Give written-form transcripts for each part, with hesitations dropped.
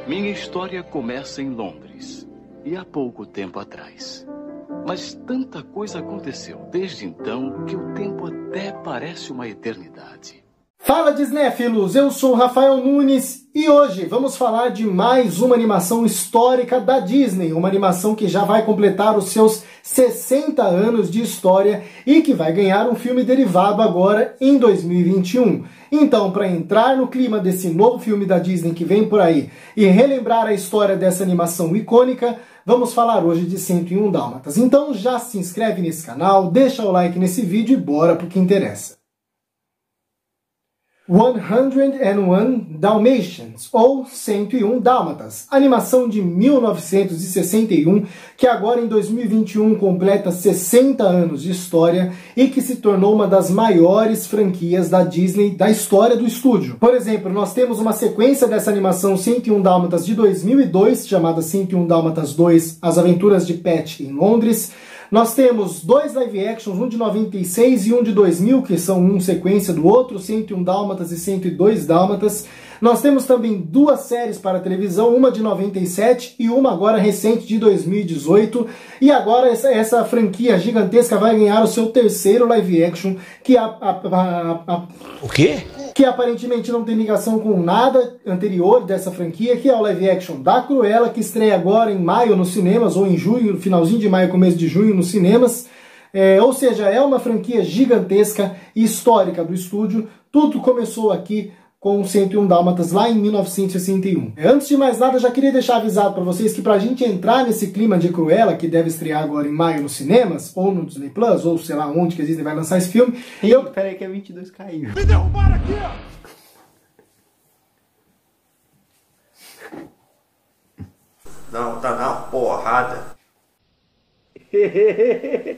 Minha história começa em Londres, e há pouco tempo atrás. Mas tanta coisa aconteceu desde então que o tempo até parece uma eternidade. Fala Disnéfilos, eu sou o Rafael Nunes e hoje vamos falar de mais uma animação histórica da Disney, uma animação que já vai completar os seus 60 anos de história e que vai ganhar um filme derivado agora em 2021. Então, para entrar no clima desse novo filme da Disney que vem por aí e relembrar a história dessa animação icônica, vamos falar hoje de 101 Dálmatas. Então já se inscreve nesse canal, deixa o like nesse vídeo e bora pro que interessa. 101 Dalmatians, ou 101 Dálmatas, animação de 1961, que agora em 2021 completa 60 anos de história e que se tornou uma das maiores franquias da Disney da história do estúdio. Por exemplo, nós temos uma sequência dessa animação 101 Dálmatas de 2002, chamada 101 Dálmatas 2, As Aventuras de Pat em Londres. Nós temos dois live actions, um de 96 e um de 2000, que são um sequência do outro, 101 Dálmatas e 102 Dálmatas. Nós temos também duas séries para televisão, uma de 97 e uma agora recente de 2018. E agora essa franquia gigantesca vai ganhar o seu terceiro live action, que O quê? Que aparentemente não tem ligação com nada anterior dessa franquia, que é o live action da Cruella, que estreia agora em maio nos cinemas, ou em junho, finalzinho de maio, começo de junho nos cinemas. Ou seja, é uma franquia gigantesca e histórica do estúdio. Tudo começou aqui com 101 Dálmatas lá em 1961. Antes de mais nada, já queria deixar avisado para vocês que pra gente entrar nesse clima de Cruella, que deve estrear agora em maio nos cinemas, ou no Disney Plus, ou sei lá onde que a Disney vai lançar esse filme. Peraí que a 22 caiu. Me derrubaram aqui, ó! Não, tá na porrada.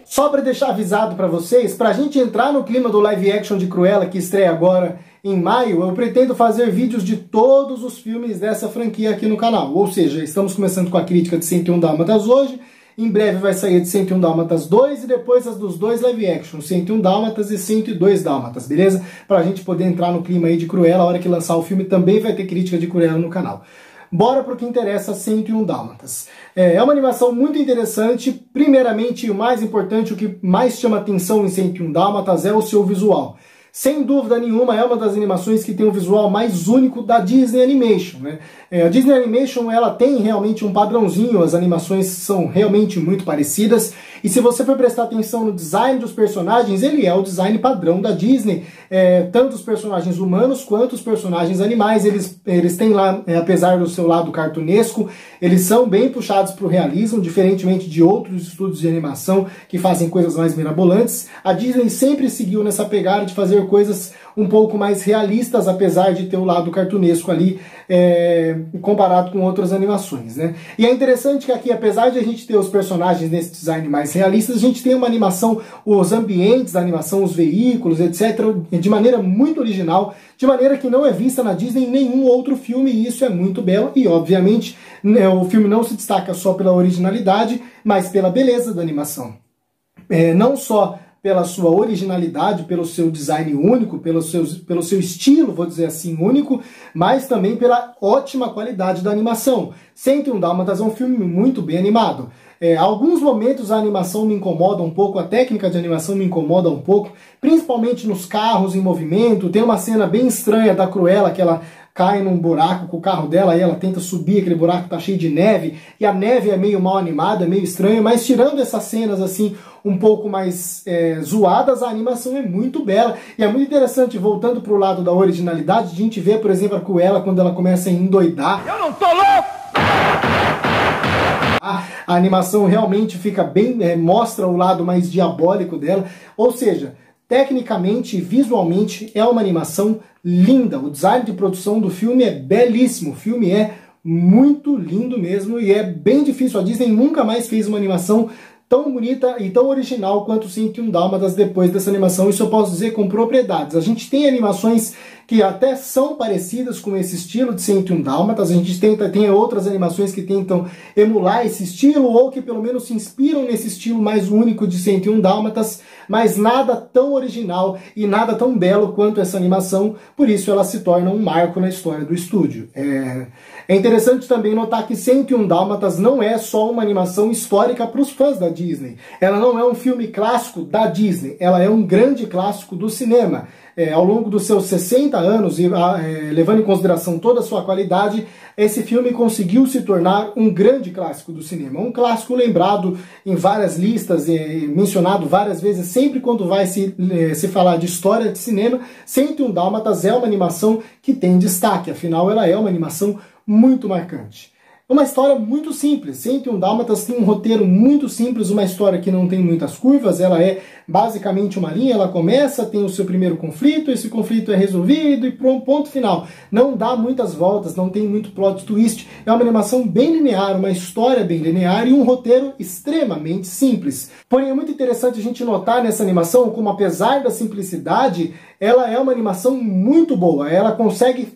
Só para deixar avisado para vocês, pra gente entrar no clima do live action de Cruella, que estreia agora em maio, eu pretendo fazer vídeos de todos os filmes dessa franquia aqui no canal. Ou seja, estamos começando com a crítica de 101 Dálmatas hoje, em breve vai sair de 101 Dálmatas 2 e depois as dos dois live action, 101 Dálmatas e 102 Dálmatas, beleza? Pra gente poder entrar no clima aí de Cruella, a hora que lançar o filme também vai ter crítica de Cruella no canal. Bora pro que interessa, 101 Dálmatas. É uma animação muito interessante. Primeiramente, o mais importante, o que mais chama atenção em 101 Dálmatas é o seu visual. Sem dúvida nenhuma, é uma das animações que tem o visual mais único da Disney Animation, né? A Disney Animation, ela tem realmente um padrãozinho, as animações são realmente muito parecidas, e se você for prestar atenção no design dos personagens, ele é o design padrão da Disney, tanto os personagens humanos quanto os personagens animais, eles têm lá, apesar do seu lado cartunesco, eles são bem puxados para o realismo, diferentemente de outros estúdios de animação que fazem coisas mais mirabolantes. A Disney sempre seguiu nessa pegada de fazer coisas um pouco mais realistas, apesar de ter o lado cartunesco ali, comparado com outras animações, né? E é interessante que aqui, apesar de a gente ter os personagens nesse design mais realistas, a gente tem uma animação, os ambientes da animação, os veículos, etc., de maneira muito original, de maneira que não é vista na Disney em nenhum outro filme, e isso é muito belo, e obviamente o filme não se destaca só pela originalidade, mas pela beleza da animação. Não só pela sua originalidade, pelo seu design único, pelo seu estilo, vou dizer assim, único, mas também pela ótima qualidade da animação. 101 Dálmatas é um filme muito bem animado. Alguns momentos a animação me incomoda um pouco, a técnica de animação me incomoda um pouco, principalmente nos carros em movimento. Tem uma cena bem estranha da Cruella, que ela cai num buraco com o carro dela, aí ela tenta subir, aquele buraco tá cheio de neve, e a neve é meio mal animada, meio estranha, mas tirando essas cenas assim, um pouco mais zoadas, a animação é muito bela, e é muito interessante, voltando pro lado da originalidade, a gente vê, por exemplo, a Cruella quando ela começa a endoidar. Eu não tô louco! A animação realmente fica bem, mostra o lado mais diabólico dela, ou seja, tecnicamente e visualmente é uma animação linda. O design de produção do filme é belíssimo. O filme é muito lindo mesmo e é bem difícil. A Disney nunca mais fez uma animação tão bonita e tão original quanto 101 Dálmatas depois dessa animação. Isso eu posso dizer com propriedades. A gente tem animações que até são parecidas com esse estilo de 101 Dálmatas, a gente tem outras animações que tentam emular esse estilo, ou que pelo menos se inspiram nesse estilo mais único de 101 Dálmatas, mas nada tão original e nada tão belo quanto essa animação, por isso ela se torna um marco na história do estúdio. É interessante também notar que 101 Dálmatas não é só uma animação histórica para os fãs da Disney. Ela não é um filme clássico da Disney, ela é um grande clássico do cinema. Ao longo dos seus 60 anos, e levando em consideração toda a sua qualidade, esse filme conseguiu se tornar um grande clássico do cinema. Um clássico lembrado em várias listas, mencionado várias vezes, sempre quando vai se falar de história de cinema. 101 Dálmatas é uma animação que tem destaque, afinal ela é uma animação muito marcante. Uma história muito simples. 101 Dálmatas tem um roteiro muito simples, uma história que não tem muitas curvas, ela é basicamente uma linha, ela começa, tem o seu primeiro conflito, esse conflito é resolvido e pronto, ponto final. Não dá muitas voltas, não tem muito plot twist, é uma animação bem linear, uma história bem linear e um roteiro extremamente simples. Porém, é muito interessante a gente notar nessa animação como, apesar da simplicidade, ela é uma animação muito boa, ela consegue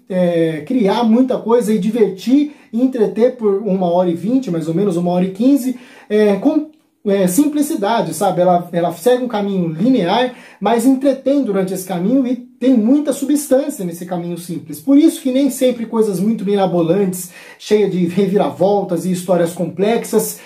criar muita coisa e divertir e entreter por 1h20, mais ou menos 1h15, com simplicidade, sabe? Ela segue um caminho linear, mas entretém durante esse caminho e tem muita substância nesse caminho simples. Por isso que nem sempre coisas muito mirabolantes, cheias de reviravoltas e histórias complexas,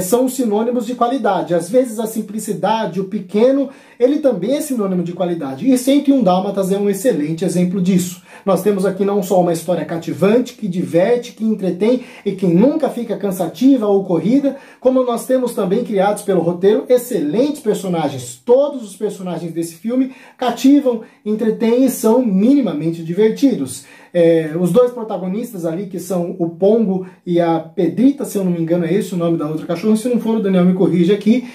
são sinônimos de qualidade. Às vezes a simplicidade, o pequeno, ele também é sinônimo de qualidade. E 101 Dálmatas é um excelente exemplo disso. Nós temos aqui não só uma história cativante, que diverte, que entretém e que nunca fica cansativa ou corrida, como nós temos também, criados pelo roteiro, excelentes personagens. Todos os personagens desse filme cativam, entretêm e são minimamente divertidos. Os dois protagonistas ali, que são o Pongo e a Pedrita, se eu não me engano é esse o nome da outra cachorra, se não for o Daniel me corrige aqui,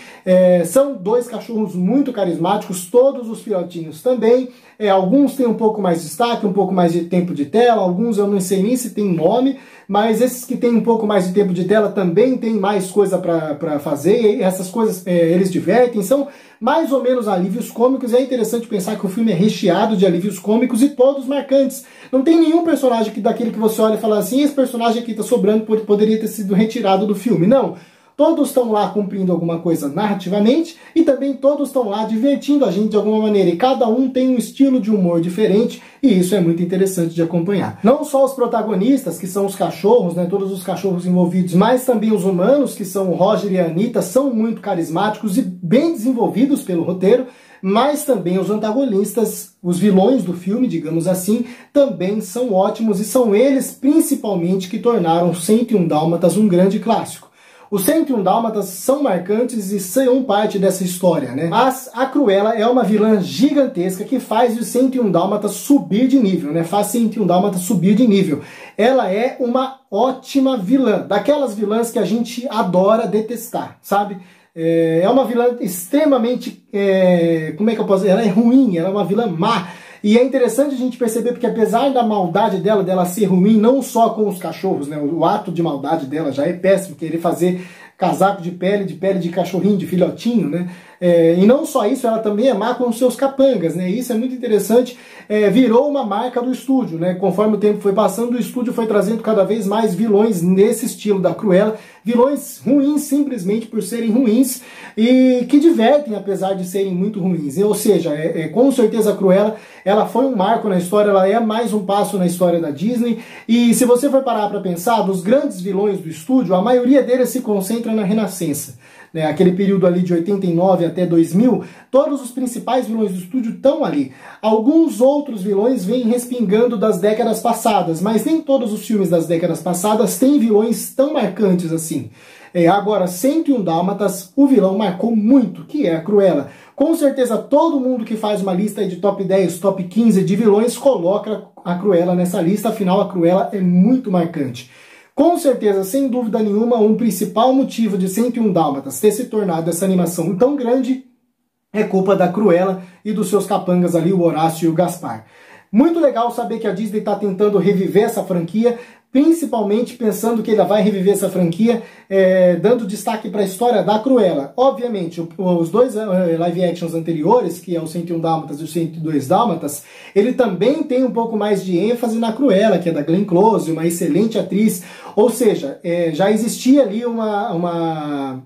são dois cachorros muito carismáticos, todos os filhotinhos também. Alguns têm um pouco mais de destaque, um pouco mais de tempo de tela, alguns eu não sei nem se tem nome, mas esses que têm um pouco mais de tempo de tela também têm mais coisa para fazer, e essas coisas eles divertem, são mais ou menos alívios cômicos. É interessante pensar que o filme é recheado de alívios cômicos e todos marcantes. Não tem nenhum personagem daquele que você olha e fala assim, esse personagem aqui está sobrando, poderia ter sido retirado do filme. Não. Todos estão lá cumprindo alguma coisa narrativamente e também todos estão lá divertindo a gente de alguma maneira. E cada um tem um estilo de humor diferente e isso é muito interessante de acompanhar. Não só os protagonistas, que são os cachorros, né, todos os cachorros envolvidos, mas também os humanos, que são o Roger e a Anitta, são muito carismáticos e bem desenvolvidos pelo roteiro, mas também os antagonistas, os vilões do filme, digamos assim, também são ótimos e são eles principalmente que tornaram 101 Dálmatas um grande clássico. Os 101 Dálmatas são marcantes e são parte dessa história, né? Mas a Cruella é uma vilã gigantesca que faz os 101 Dálmatas subir de nível, né? Faz 101 Dálmatas subir de nível. Ela é uma ótima vilã, daquelas vilãs que a gente adora detestar, sabe? É uma vilã extremamente, como é que eu posso dizer? Ela é ruim, ela é uma vilã má. E é interessante a gente perceber porque apesar da maldade dela ser ruim, não só com os cachorros, né? O ato de maldade dela já é péssimo, querer fazer casaco de pele de cachorrinho, de filhotinho, né? E não só isso, ela também é má com os seus capangas, né? Isso é muito interessante. Virou uma marca do estúdio, né? Conforme o tempo foi passando, o estúdio foi trazendo cada vez mais vilões nesse estilo da Cruella. Vilões ruins simplesmente por serem ruins e que divertem apesar de serem muito ruins. Ou seja, com certeza a Cruella, ela foi um marco na história, ela é mais um passo na história da Disney. E se você for parar para pensar, dos grandes vilões do estúdio, a maioria deles se concentra na Renascença. Aquele período ali de 89 até 2000, todos os principais vilões do estúdio estão ali. Alguns outros vilões vêm respingando das décadas passadas, mas nem todos os filmes das décadas passadas têm vilões tão marcantes assim. Agora, 101 Dálmatas, o vilão marcou muito, que é a Cruella. Com certeza todo mundo que faz uma lista de top 10, top 15 de vilões coloca a Cruella nessa lista, afinal a Cruella é muito marcante. Com certeza, sem dúvida nenhuma, um principal motivo de 101 Dálmatas ter se tornado essa animação tão grande é culpa da Cruella e dos seus capangas ali, o Horácio e o Gaspar. Muito legal saber que a Disney está tentando reviver essa franquia, principalmente pensando que ela vai reviver essa franquia, dando destaque para a história da Cruella. Obviamente, os dois live actions anteriores, que é o 101 Dálmatas e o 102 Dálmatas, ele também tem um pouco mais de ênfase na Cruella, que é da Glenn Close, uma excelente atriz. Ou seja, já existia ali uma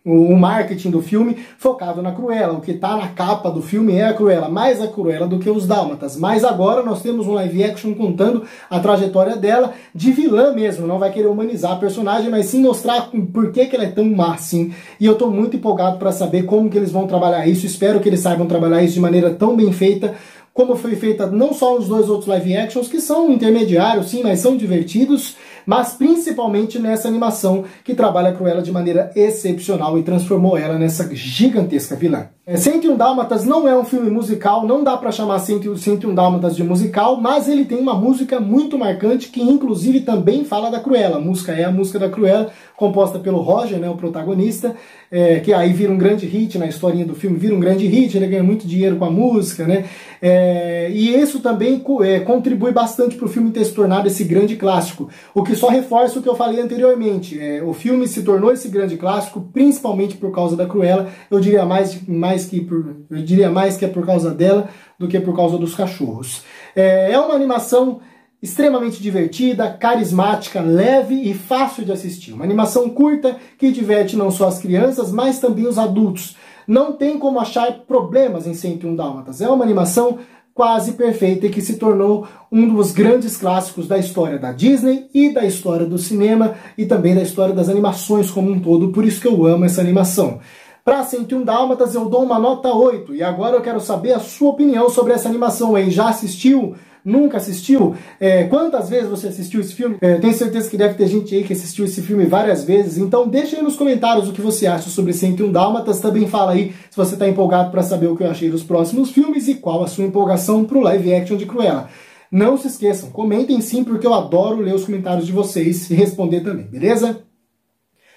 o marketing do filme focado na Cruella. O que está na capa do filme é a Cruella, mais a Cruella do que os Dálmatas. Mas agora nós temos um live action contando a trajetória dela de vilã mesmo. Não vai querer humanizar a personagem, mas sim mostrar por que ela é tão má assim. E eu estou muito empolgado para saber como que eles vão trabalhar isso. Espero que eles saibam trabalhar isso de maneira tão bem feita como foi feita não só nos 2 outros live actions, que são intermediários, sim, mas são divertidos, mas principalmente nessa animação que trabalha a Cruella de maneira excepcional e transformou ela nessa gigantesca vilã. 101 Dálmatas não é um filme musical, não dá pra chamar 101 Dálmatas de musical, mas ele tem uma música muito marcante que inclusive também fala da Cruella. A música é a música da Cruella, composta pelo Roger, né, o protagonista, que aí vira um grande hit na historinha do filme, vira um grande hit, ele ganha muito dinheiro com a música, né? E isso também contribui bastante para o filme ter se tornado esse grande clássico, o que só reforça o que eu falei anteriormente. O filme se tornou esse grande clássico principalmente por causa da Cruella. Eu diria mais que é por causa dela do que por causa dos cachorros. É uma animação extremamente divertida, carismática, leve e fácil de assistir. Uma animação curta que diverte não só as crianças, mas também os adultos. Não tem como achar problemas em 101 Dálmatas. É uma animação quase perfeita e que se tornou um dos grandes clássicos da história da Disney e da história do cinema e também da história das animações como um todo. Por isso que eu amo essa animação. Para 101 Dálmatas eu dou uma nota 8. E agora eu quero saber a sua opinião sobre essa animação, hein? Já assistiu? Nunca assistiu? Quantas vezes você assistiu esse filme? Tenho certeza que deve ter gente aí que assistiu esse filme várias vezes. Então deixa aí nos comentários o que você acha sobre 101 Dálmatas. Também fala aí se você está empolgado para saber o que eu achei dos próximos filmes e qual a sua empolgação para o live action de Cruella. Não se esqueçam, comentem sim, porque eu adoro ler os comentários de vocês e responder também, beleza?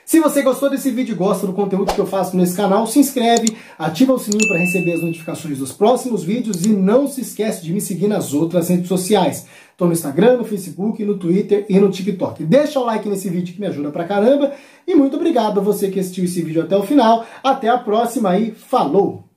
Se você gostou desse vídeo e gosta do conteúdo que eu faço nesse canal, se inscreve, ativa o sininho para receber as notificações dos próximos vídeos e não se esquece de me seguir nas outras redes sociais. Estou no Instagram, no Facebook, no Twitter e no TikTok. Deixa o like nesse vídeo que me ajuda pra caramba e muito obrigado a você que assistiu esse vídeo até o final. Até a próxima e falou!